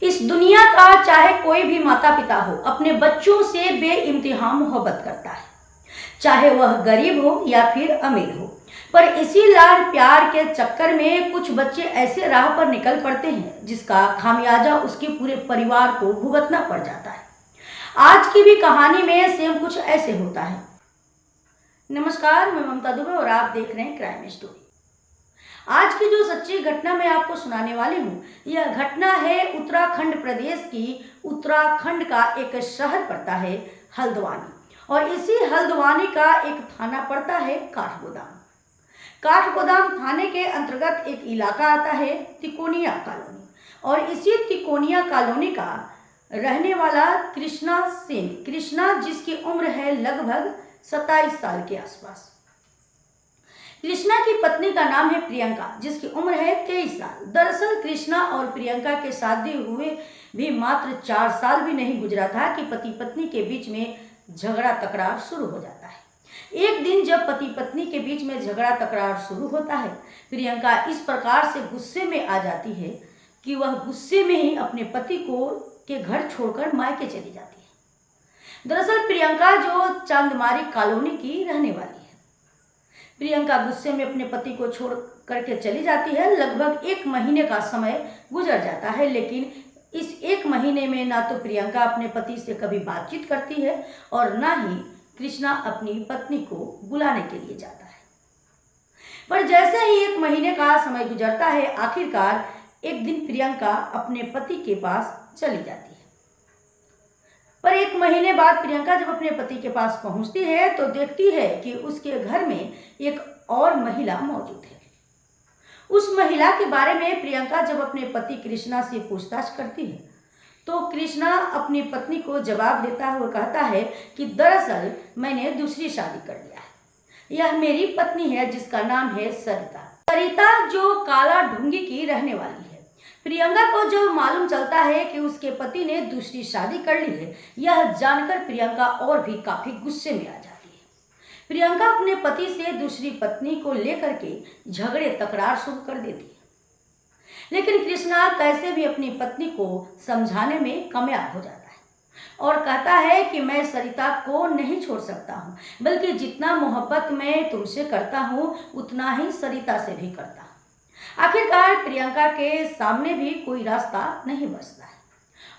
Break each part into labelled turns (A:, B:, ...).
A: इस दुनिया का चाहे कोई भी माता पिता हो, अपने बच्चों से बेइंतहा मोहब्बत करता है, चाहे वह गरीब हो या फिर अमीर हो। पर इसी लाड प्यार के चक्कर में कुछ बच्चे ऐसे राह पर निकल पड़ते हैं जिसका खामियाजा उसके पूरे परिवार को भुगतना पड़ जाता है। आज की भी कहानी में सेम कुछ ऐसे होता है। नमस्कार, मैं ममता दुबे और आप देख रहे हैं क्राइम स्टोरी। आज की जो सच्ची घटना मैं आपको सुनाने वाली हूँ, यह घटना है उत्तराखंड प्रदेश की। उत्तराखंड का एक शहर पड़ता है हल्द्वानी, और इसी हल्द्वानी का एक थाना पड़ता है काठगोदाम। काठगोदाम थाने के अंतर्गत एक इलाका आता है तिकोनिया कॉलोनी, और इसी तिकोनिया कॉलोनी का रहने वाला कृष्णा सेन, कृष्णा जिसकी उम्र है लगभग 27 साल के आसपास। कृष्णा की पत्नी का नाम है प्रियंका, जिसकी उम्र है 23 साल। दरअसल कृष्णा और प्रियंका के शादी हुए भी मात्र 4 साल भी नहीं गुजरा था कि पति पत्नी के बीच में झगड़ा तकरार शुरू हो जाता है। एक दिन जब पति पत्नी के बीच में झगड़ा तकरार शुरू होता है, प्रियंका इस प्रकार से गुस्से में आ जाती है कि वह गुस्से में ही अपने पति को के घर छोड़कर मायके चली जाती है। दरअसल प्रियंका जो चांदमारी कॉलोनी की रहने वाली है। प्रियंका गुस्से में अपने पति को छोड़ करके चली जाती है। लगभग 1 महीने का समय गुजर जाता है, लेकिन इस 1 महीने में ना तो प्रियंका अपने पति से कभी बातचीत करती है और ना ही कृष्णा अपनी पत्नी को बुलाने के लिए जाता है। पर जैसे ही 1 महीने का समय गुजरता है, आखिरकार एक दिन प्रियंका अपने पति के पास चली जाती है। पर 1 महीने बाद प्रियंका जब अपने पति के पास पहुंचती है तो देखती है कि उसके घर में एक और महिला मौजूद है। उस महिला के बारे में प्रियंका जब अपने पति कृष्णा से पूछताछ करती है तो कृष्णा अपनी पत्नी को जवाब देता हुआ कहता है कि दरअसल मैंने दूसरी शादी कर लिया है। यह मेरी पत्नी है जिसका नाम है सरिता। सरिता जो काला ढूंगी की रहने वाली है। प्रियंका को जब मालूम चलता है कि उसके पति ने दूसरी शादी कर ली है, यह जानकर प्रियंका और भी काफी गुस्से में आ जाती है। प्रियंका अपने पति से दूसरी पत्नी को लेकर के झगड़े तकरार शुरू कर देती है, लेकिन कृष्णा कैसे भी अपनी पत्नी को समझाने में कामयाब हो जाता है और कहता है कि मैं सरिता को नहीं छोड़ सकता हूँ, बल्कि जितना मोहब्बत मैं तुमसे करता हूँ उतना ही सरिता से भी करता हूँ। आखिरकार प्रियंका के सामने भी कोई रास्ता नहीं बचता है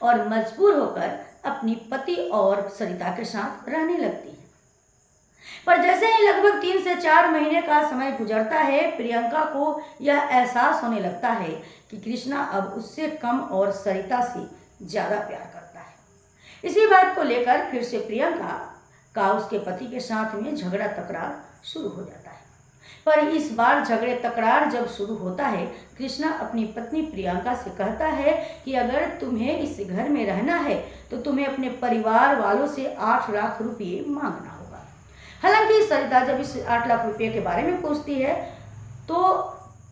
A: और मजबूर होकर अपनी पति और सरिता के साथ रहने लगती है। पर जैसे ही लगभग 3 से 4 महीने का समय गुजरता है, प्रियंका को यह एहसास होने लगता है कि कृष्णा अब उससे कम और सरिता से ज़्यादा प्यार करता है। इसी बात को लेकर फिर से प्रियंका का उसके पति के साथ में झगड़ा तकरार शुरू हो जाता है। पर इस बार झगड़े तकरार जब शुरू होता है, कृष्णा अपनी पत्नी प्रियंका से कहता है कि अगर तुम्हें इस घर में रहना है तो तुम्हें अपने परिवार वालों से 8 लाख रुपये मांगना होगा। हालांकि सरिता जब इस 8 लाख रुपये के बारे में पूछती है तो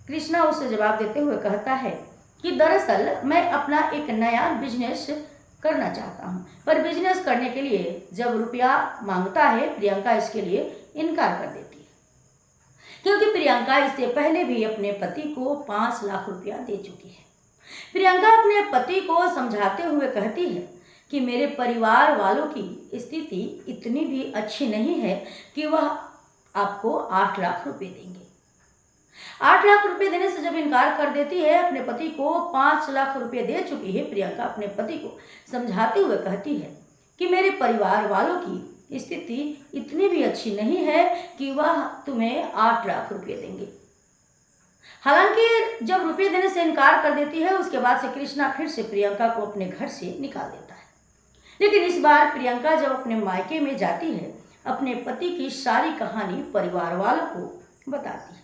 A: कृष्णा उसे जवाब देते हुए कहता है कि दरअसल मैं अपना एक नया बिजनेस करना चाहता हूँ, पर बिजनेस करने के लिए जब रुपया मांगता है, प्रियंका इसके लिए इनकार कर देती है, क्योंकि प्रियंका इससे पहले भी अपने पति को 5 लाख रुपया दे चुकी है। प्रियंका अपने पति को समझाते हुए कहती है कि मेरे परिवार वालों की स्थिति इतनी भी अच्छी नहीं है कि वह आपको 8 लाख रुपए देंगे। 8 लाख रुपए देने से जब इनकार कर देती है, अपने पति को 5 लाख रुपए दे चुकी है, प्रियंका अपने पति को समझाते हुए कहती है कि मेरे परिवार वालों की स्थिति इतनी भी अच्छी नहीं है कि वह तुम्हें 8 लाख रुपए देंगे। हालांकि जब रुपये देने से इनकार कर देती है, उसके बाद से कृष्णा फिर से प्रियंका को अपने घर से निकाल देता है। लेकिन इस बार प्रियंका जब अपने मायके में जाती है, अपने पति की सारी कहानी परिवार वालों को बताती है।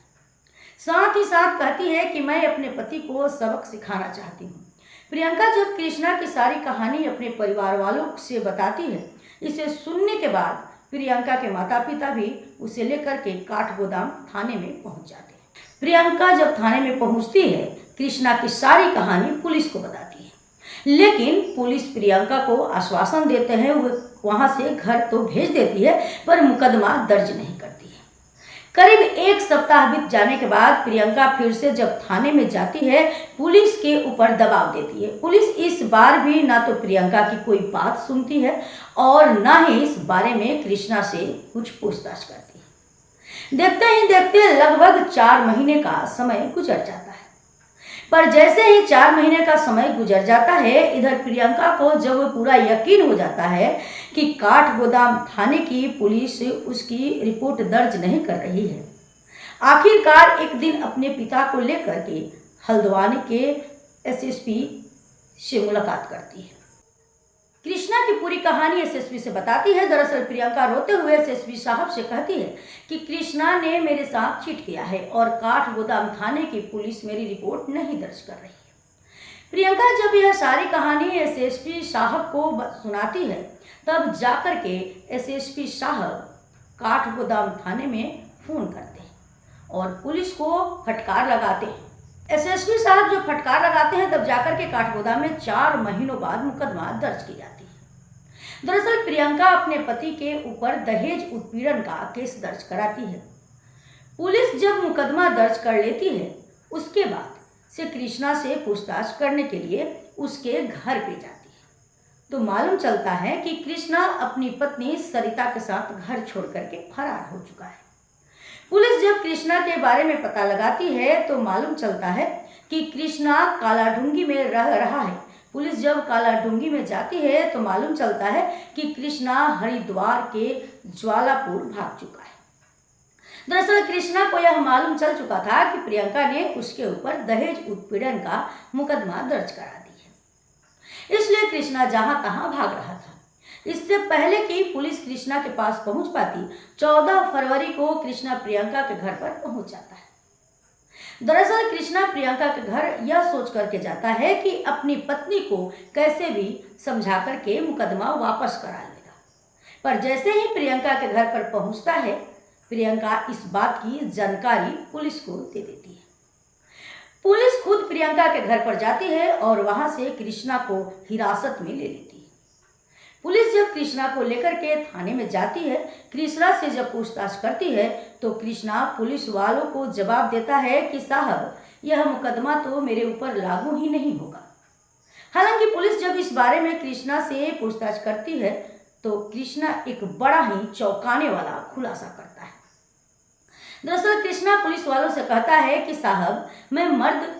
A: साथ ही साथ कहती है कि मैं अपने पति को सबक सिखाना चाहती हूँ। प्रियंका जब कृष्णा की सारी कहानी अपने परिवार वालों से बताती है, इसे सुनने के बाद प्रियंका के माता पिता भी उसे लेकर के काठगोदाम थाने में पहुंच जाते हैं। प्रियंका जब थाने में पहुंचती है, कृष्णा की सारी कहानी पुलिस को बताती है, लेकिन पुलिस प्रियंका को आश्वासन देते हैं, वह वहां से घर तो भेज देती है, पर मुकदमा दर्ज नहीं करती है। करीब एक सप्ताह बीत जाने के बाद प्रियंका फिर से जब थाने में जाती है, पुलिस के ऊपर दबाव देती है। पुलिस इस बार भी ना तो प्रियंका की कोई बात सुनती है और ना ही इस बारे में कृष्णा से कुछ पूछताछ करती है। देखते ही देखते लगभग 4 महीने का समय गुजर जाता है। पर जैसे ही 4 महीने का समय गुजर जाता है, इधर प्रियंका को जब पूरा यकीन हो जाता है कि काठगोदाम थाने की पुलिस उसकी रिपोर्ट दर्ज नहीं कर रही है, आखिरकार एक दिन अपने पिता को लेकर के हल्द्वानी के एसएसपी से मुलाकात करती है। कृष्णा की पूरी कहानी एसएसपी से बताती है। दरअसल प्रियंका रोते हुए एसएसपी साहब से कहती है कि कृष्णा ने मेरे साथ चीट किया है और काठगोदाम थाने की पुलिस मेरी रिपोर्ट नहीं दर्ज कर रही है। प्रियंका जब यह सारी कहानी एसएसपी साहब को सुनाती है, तब जाकर के एसएसपी साहब काठगोदाम थाने में फोन करते हैं और पुलिस को फटकार लगाते हैं। एसएसपी साहब जब फटकार लगाते हैं, तब जाकर के काठगोदाम में 4 महीनों बाद मुकदमा दर्ज की जाती है। दरअसल प्रियंका अपने पति के ऊपर दहेज उत्पीड़न का केस दर्ज कराती है। पुलिस जब मुकदमा दर्ज कर लेती है, उसके बाद से कृष्णा से पूछताछ करने के लिए उसके घर पे जाती है, तो मालूम चलता है कि कृष्णा अपनी पत्नी सरिता के साथ घर छोड़ करके फरार हो चुका है। पुलिस जब कृष्णा के बारे में पता लगाती है, तो मालूम चलता है कि कृष्णा कालाढूंगी में रह रहा है। पुलिस जब कालाढूंगी में जाती है, तो मालूम चलता है कि कृष्णा हरिद्वार के ज्वालापुर भाग चुका है। दरअसल कृष्णा को यह मालूम चल चुका था कि प्रियंका ने उसके ऊपर दहेज उत्पीड़न का मुकदमा दर्ज करा दी है, इसलिए कृष्णा जहां तहां भाग रहा था। इससे पहले कि पुलिस कृष्णा के पास पहुंच पाती, 14 फरवरी को कृष्णा प्रियंका के घर पर पहुंच जाता है। दरअसल कृष्णा प्रियंका के घर यह सोच करके जाता है कि अपनी पत्नी को कैसे भी समझा करके मुकदमा वापस करा लेगा। पर जैसे ही प्रियंका के घर पर पहुंचता है, प्रियंका इस बात की जानकारी पुलिस को दे देती है। पुलिस खुद प्रियंका के घर पर जाती है और वहां से कृष्णा को हिरासत में ले लेती है। पुलिस जब कृष्णा को लेकर के थाने में जाती है, कृष्णा से जब पूछताछ करती है, तो कृष्णा पुलिस वालों को जवाब देता है कि साहब, यह मुकदमा तो मेरे ऊपर लागू ही नहीं होगा। हालांकि पुलिस जब इस बारे में कृष्णा से पूछताछ करती है, तो कृष्णा एक बड़ा ही चौंकाने वाला खुलासा करता है। दरअसल कृष्णा पुलिस वालों से कहता है कि साहब, मैं मर्द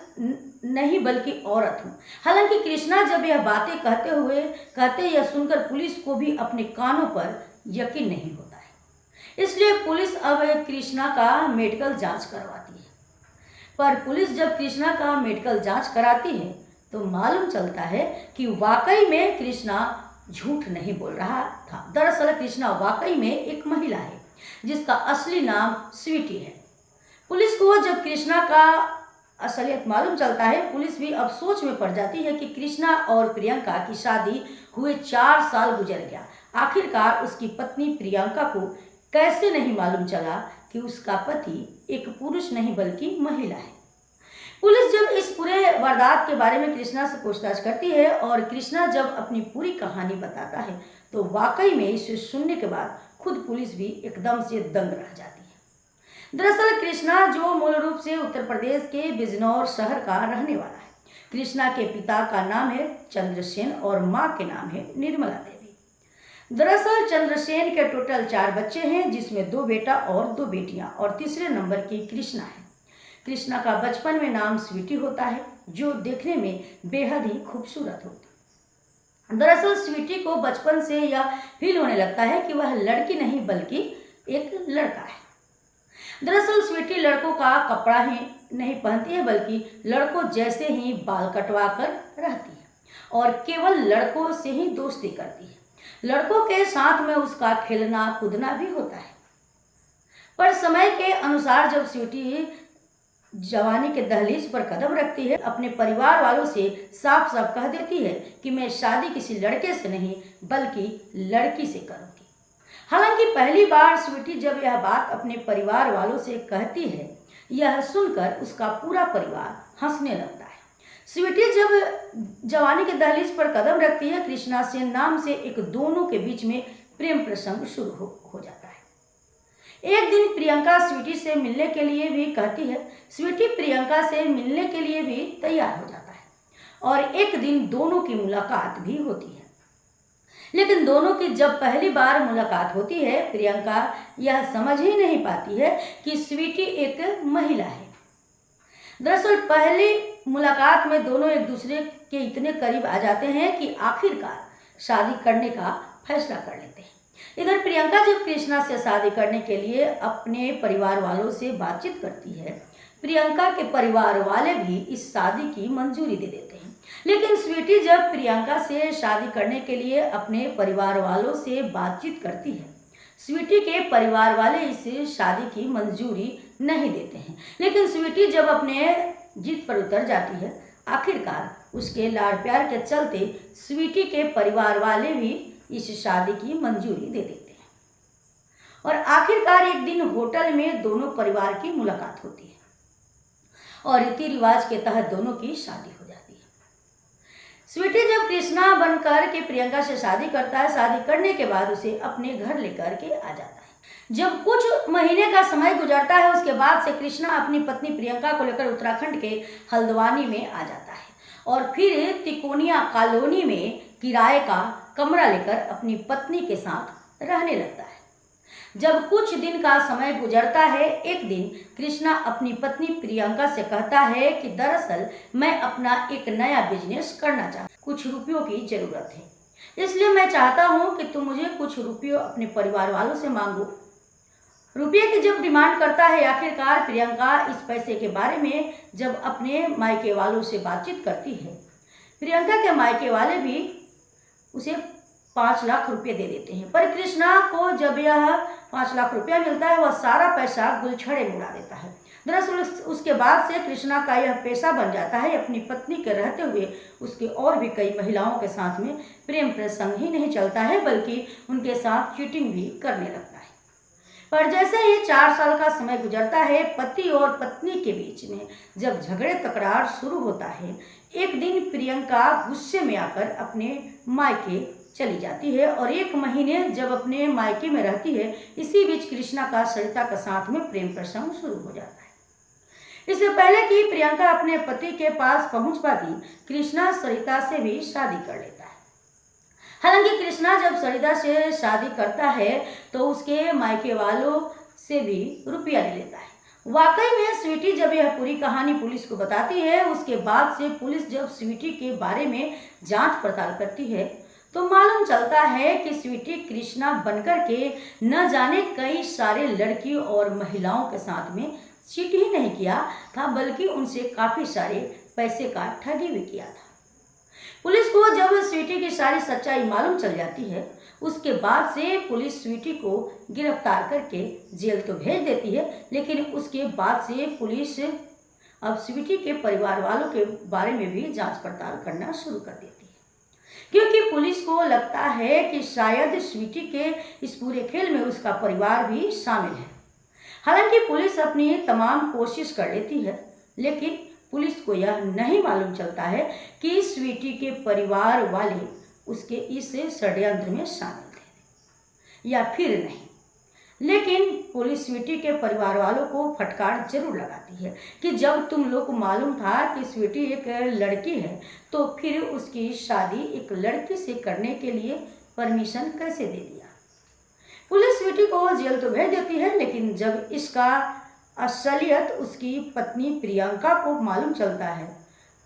A: नहीं बल्कि औरत हूँ। हालांकि कृष्णा जब यह बातें कहते यह सुनकर पुलिस को भी अपने कानों पर यकीन नहीं होता है, इसलिए पुलिस अब कृष्णा का मेडिकल जांच करवाती है। पर पुलिस जब कृष्णा का मेडिकल जांच कराती है, तो मालूम चलता है कि वाकई में कृष्णा झूठ नहीं बोल रहा था। दरअसल कृष्णा वाकई में एक महिला है जिसका असली नाम स्वीटी है। पुलिस को जब कृष्णा का असलियत मालूम चलता है, पुलिस भी अब सोच में पड़ जाती है कि कृष्णा और प्रियंका की शादी हुए 4 साल गुजर गया। आखिरकार उसकी पत्नी प्रियंका को कैसे नहीं मालूम चला कि उसका पति एक पुरुष नहीं बल्कि महिला है। पुलिस जब इस पूरे वारदात के बारे में कृष्णा से पूछताछ करती है और कृष्णा जब अपनी पूरी कहानी बताता है, तो वाकई में इसे सुनने के बाद खुद पुलिस भी एकदम से दंग रह जाती है। दरअसल कृष्णा जो मूल रूप से उत्तर प्रदेश के बिजनौर शहर का रहने वाला है। कृष्णा के पिता का नाम है चंद्रसेन और माँ के नाम है निर्मला देवी। दरअसल चंद्रसेन के टोटल 4 बच्चे हैं, जिसमें 2 बेटा और 2 बेटियां, और तीसरे नंबर की कृष्णा है। कृष्णा का बचपन में नाम स्वीटी होता है, जो देखने में बेहद ही खूबसूरत होती है। दरअसल स्वीटी को बचपन से यह फील होने लगता है कि वह लड़की नहीं बल्कि एक लड़का है। दरअसल स्वीटी लड़कों का कपड़ा ही नहीं पहनती है, बल्कि लड़कों जैसे ही बाल कटवा कर रहती है और केवल लड़कों से ही दोस्ती करती है। लड़कों के साथ में उसका खेलना कूदना भी होता है। पर समय के अनुसार जब स्वीटी जवानी के दहलीज पर कदम रखती है, अपने परिवार वालों से साफ साफ कह देती है कि मैं शादी किसी लड़के से नहीं बल्कि लड़की से करूंगी। हालांकि पहली बार स्वीटी जब यह बात अपने परिवार वालों से कहती है, यह सुनकर उसका पूरा परिवार हंसने लगता है। स्वीटी जब जवानी के दहलीज पर कदम रखती है, कृष्णा सेन नाम से एक दोनों के बीच में प्रेम प्रसंग शुरू हो जाता है। एक दिन प्रियंका स्वीटी से मिलने के लिए भी कहती है। स्वीटी प्रियंका से मिलने के लिए भी तैयार हो जाता है और एक दिन दोनों की मुलाकात भी होती है। लेकिन दोनों की जब पहली बार मुलाकात होती है, प्रियंका यह समझ ही नहीं पाती है कि स्वीटी एक महिला है। दरअसल पहली मुलाकात में दोनों एक दूसरे के इतने करीब आ जाते हैं कि आखिरकार शादी करने का फैसला कर लेते हैं। इधर प्रियंका जब कृष्णा से शादी करने के लिए अपने परिवार वालों से बातचीत करती है, प्रियंका के परिवार वाले भी इस शादी की मंजूरी दे देते हैं। लेकिन स्वीटी जब प्रियंका से शादी करने के लिए अपने परिवार वालों से बातचीत करती है, स्वीटी के परिवार वाले इस शादी की मंजूरी नहीं देते हैं। लेकिन स्वीटी जब अपने जिद पर उतर जाती है, आखिरकार उसके लाड़ प्यार के चलते स्वीटी के परिवार वाले भी इस शादी की मंजूरी दे देते हैं और आखिरकार एक दिन होटल में दोनों परिवार की मुलाकात होती है और रीति रिवाज के तहत दोनों की शादी हो जाती है। स्वीटी जब कृष्णा बनकर के प्रियंका से शादी करता है, शादी करने के बाद उसे अपने घर लेकर के आ जाता है। जब कुछ महीने का समय गुजरता है, उसके बाद से कृष्णा अपनी पत्नी प्रियंका को लेकर उत्तराखंड के हल्द्वानी में आ जाता है और फिर तिकोनिया कॉलोनी में किराए का कमरा लेकर अपनी पत्नी के साथ रहने लगता है। जब कुछ दिन का समय गुजरता है, एक दिन कृष्णा अपनी पत्नी प्रियंका से कहता है कि दरअसल मैं अपना एक नया बिजनेस करना चाहता हूँ, कुछ रुपयों की जरूरत है, इसलिए मैं चाहता हूँ कि तुम मुझे कुछ रुपये अपने परिवार वालों से मांगो। रुपये की जब डिमांड करता है, आखिरकार प्रियंका इस पैसे के बारे में जब अपने मायके वालों से बातचीत करती है, प्रियंका के मायके वाले भी उसे 5 लाख रुपये दे देते हैं। पर कृष्णा को जब यह 5 लाख रुपया मिलता है, वह सारा पैसा गुलछड़े में उड़ा देता है। दरअसल उसके बाद से कृष्णा का यह पेशा बन जाता है अपनी पत्नी के रहते हुए उसके और भी कई महिलाओं के साथ में प्रेम प्रसंग ही नहीं चलता है, बल्कि उनके साथ चीटिंग भी करने लगता है। पर जैसे ही 4 साल का समय गुजरता है, पति और पत्नी के बीच में जब झगड़े तकरार शुरू होता है, एक दिन प्रियंका गुस्से में आकर अपने मायके चली जाती है और 1 महीने जब अपने मायके में रहती है, इसी बीच कृष्णा का सरिता के साथ में प्रेम प्रसंग शुरू हो जाता है। इससे पहले कि प्रियंका अपने पति के पास पहुंच पाती, कृष्णा सरिता से भी शादी कर लेता है। हालांकि कृष्णा जब सरिता से शादी करता है तो उसके मायके वालों से भी रुपया ले लेता है। वाकई में स्वीटी जब यह पूरी कहानी पुलिस को बताती है, उसके बाद से पुलिस जब स्वीटी के बारे में जांच पड़ताल करती है तो मालूम चलता है कि स्वीटी कृष्णा बनकर के न जाने कई सारे लड़की और महिलाओं के साथ में चीट ही नहीं किया था, बल्कि उनसे काफ़ी सारे पैसे का ठगी भी किया था। पुलिस को जब स्वीटी की सारी सच्चाई मालूम चल जाती है, उसके बाद से पुलिस स्वीटी को गिरफ्तार करके जेल तो भेज देती है, लेकिन उसके बाद से पुलिस अब स्वीटी के परिवार वालों के बारे में भी जांच पड़ताल करना शुरू कर देती है, क्योंकि पुलिस को लगता है कि शायद स्वीटी के इस पूरे खेल में उसका परिवार भी शामिल है। हालांकि पुलिस अपनी तमाम कोशिश कर लेती है, लेकिन पुलिस को यह नहीं मालूम चलता है कि स्वीटी के परिवार वाले उसके इस षड्यंत्र में शामिल थे या फिर नहीं। लेकिन पुलिस स्वीटी के परिवार वालों को फटकार जरूर लगाती है कि जब तुम लोग को मालूम था कि स्वीटी एक लड़की है, तो फिर उसकी शादी एक लड़की से करने के लिए परमिशन कैसे दे दिया। पुलिस स्वीटी को जेल तो भेज देती है, लेकिन जब इसका असलियत उसकी पत्नी प्रियंका को मालूम चलता है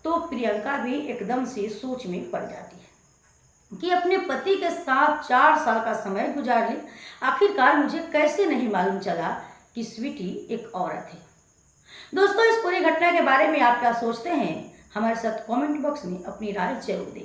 A: तो प्रियंका भी एकदम से सोच में पड़ जाती है कि अपने पति के साथ 4 साल का समय गुजार ली, आखिरकार मुझे कैसे नहीं मालूम चला कि स्वीटी एक औरत है। दोस्तों, इस पूरी घटना के बारे में आप क्या सोचते हैं? हमारे साथ कमेंट बॉक्स में अपनी राय जरूर दें।